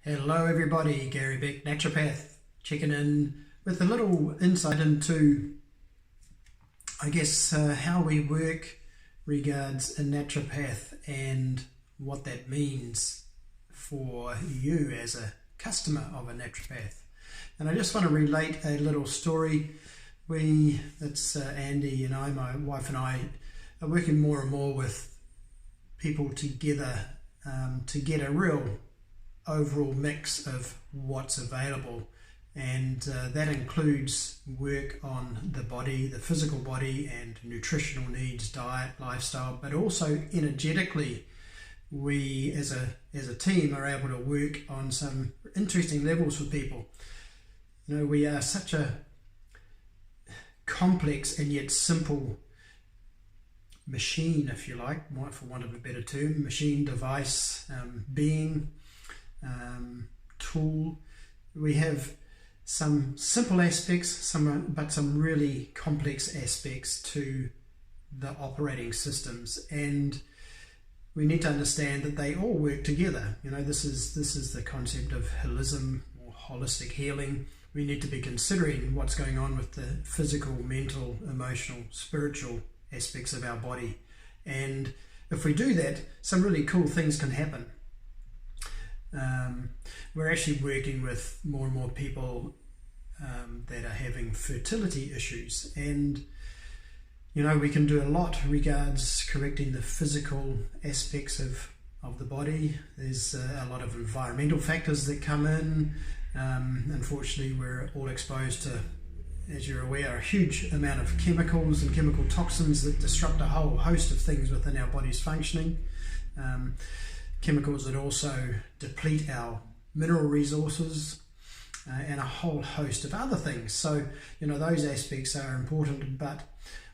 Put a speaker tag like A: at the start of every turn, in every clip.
A: Hello everybody, Gary Beck, naturopath, checking in with a little insight into, how we work regards a naturopath and what that means for you as a customer of a naturopath. And I just want to relate a little story. Andy and I, my wife and I, are working more and more with people together to get a real overall mix of what's available, and that includes work on the body, the physical body, and nutritional needs, diet, lifestyle, but also energetically. We as a team are able to work on some interesting levels for people. You know, we are such a complex and yet simple machine, if you like, for want of a better term, machine, device, being, tool. We have some simple aspects, but some really complex aspects to the operating systems, and we need to understand that they all work together. You know, this is the concept of holism or holistic healing. We need to be considering what's going on with the physical, mental, emotional, spiritual aspects of our body, and if we do that, some really cool things can happen. We're actually working with more and more people that are having fertility issues, and you know, we can do a lot regards correcting the physical aspects of the body. There's a lot of environmental factors that come in. Unfortunately, we're all exposed to, as you're aware, a huge amount of chemicals and chemical toxins that disrupt a whole host of things within our body's functioning. Chemicals that also deplete our mineral resources and a whole host of other things. So, you know, those aspects are important, but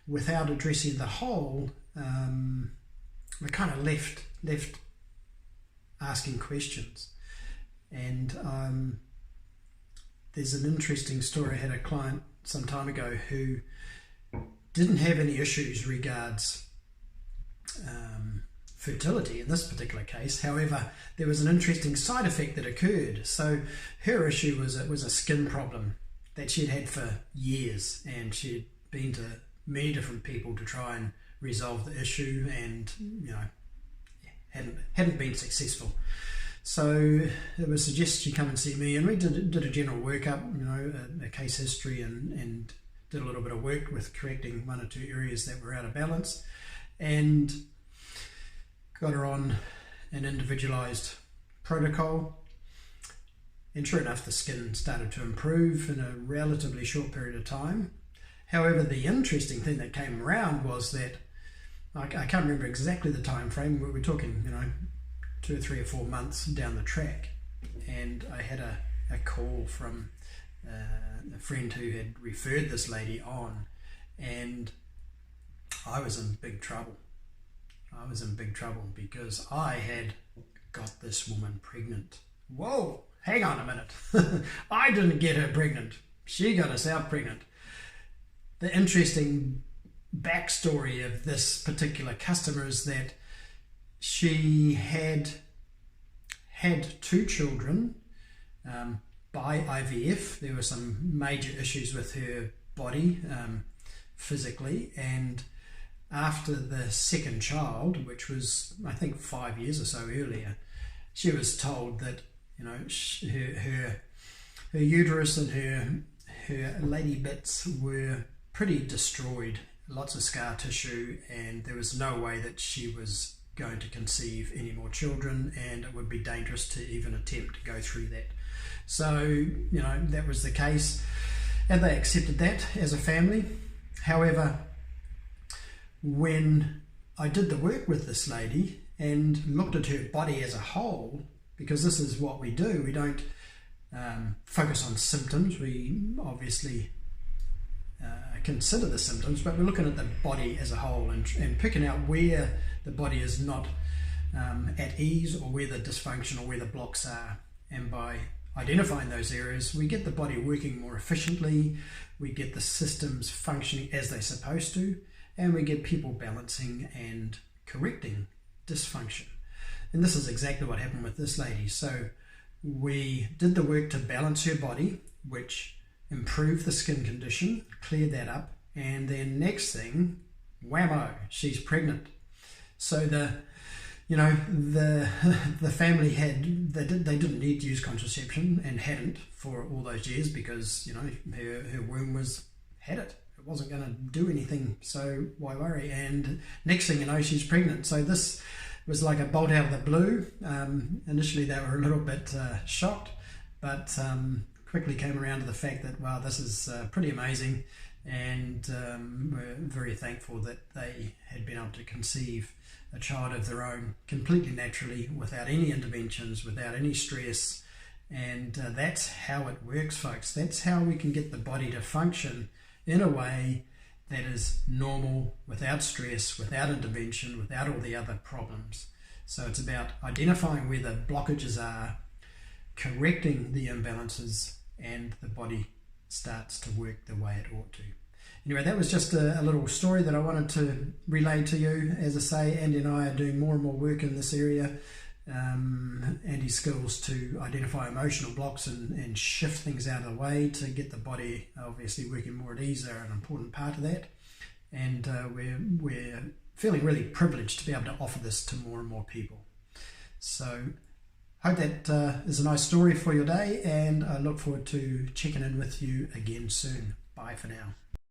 A: without addressing the whole, we're kind of left asking questions. And there's an interesting story. I had a client some time ago who didn't have any issues regards fertility in this particular case. However, there was an interesting side effect that occurred. So her issue was a skin problem that she'd had for years, and she'd been to many different people to try and resolve the issue, and you know, hadn't been successful. So it was suggested she come and see me, and we did a general workup, you know, a case history, and did a little bit of work with correcting one or two areas that were out of balance, and got her on an individualized protocol. And sure enough, the skin started to improve in a relatively short period of time. However, the interesting thing that came around was that, I can't remember exactly the time frame, we're talking, you know, 2 or 3 or 4 months down the track, and I had a call from a friend who had referred this lady on, and I was in big trouble. Because I had got this woman pregnant. Whoa, hang on a minute. I didn't get her pregnant. She got herself pregnant. The interesting backstory of this particular customer is that she had 2 children by IVF. There were some major issues with her body physically, and after the second child, which was I think 5 years or so earlier, she was told that, you know, her uterus and her lady bits were pretty destroyed, lots of scar tissue, and there was no way that she was going to conceive any more children, and it would be dangerous to even attempt to go through that. So, you know, that was the case, and they accepted that as a family. However, when I did the work with this lady and looked at her body as a whole, because this is what we do, we don't focus on symptoms. We obviously consider the symptoms, but we're looking at the body as a whole and picking out where the body is not at ease, or where the dysfunction or where the blocks are. And by identifying those areas, we get the body working more efficiently, we get the systems functioning as they're supposed to, and we get people balancing and correcting dysfunction. And this is exactly what happened with this lady. So we did the work to balance her body, which improved the skin condition, cleared that up, and then next thing, whammo, she's pregnant. So the family they didn't need to use contraception and hadn't for all those years because her womb had it. It wasn't going to do anything, so why worry? And next thing you know, she's pregnant. So this was like a bolt out of the blue. Initially they were a little bit shocked, but quickly came around to the fact that, wow, this is pretty amazing, and we're very thankful that they had been able to conceive a child of their own completely naturally, without any interventions, without any stress. And that's how it works, folks. That's how we can get the body to function in a way that is normal, without stress, without intervention, without all the other problems. So it's about identifying where the blockages are, correcting the imbalances, and the body starts to work the way it ought to. Anyway, that was just a little story that I wanted to relay to you. As I say, Andy and I are doing more and more work in this area. Andy's skills to identify emotional blocks and shift things out of the way to get the body obviously working more at ease are an important part of that. And we're feeling really privileged to be able to offer this to more and more people. So hope that is a nice story for your day, and I look forward to checking in with you again soon. Bye for now.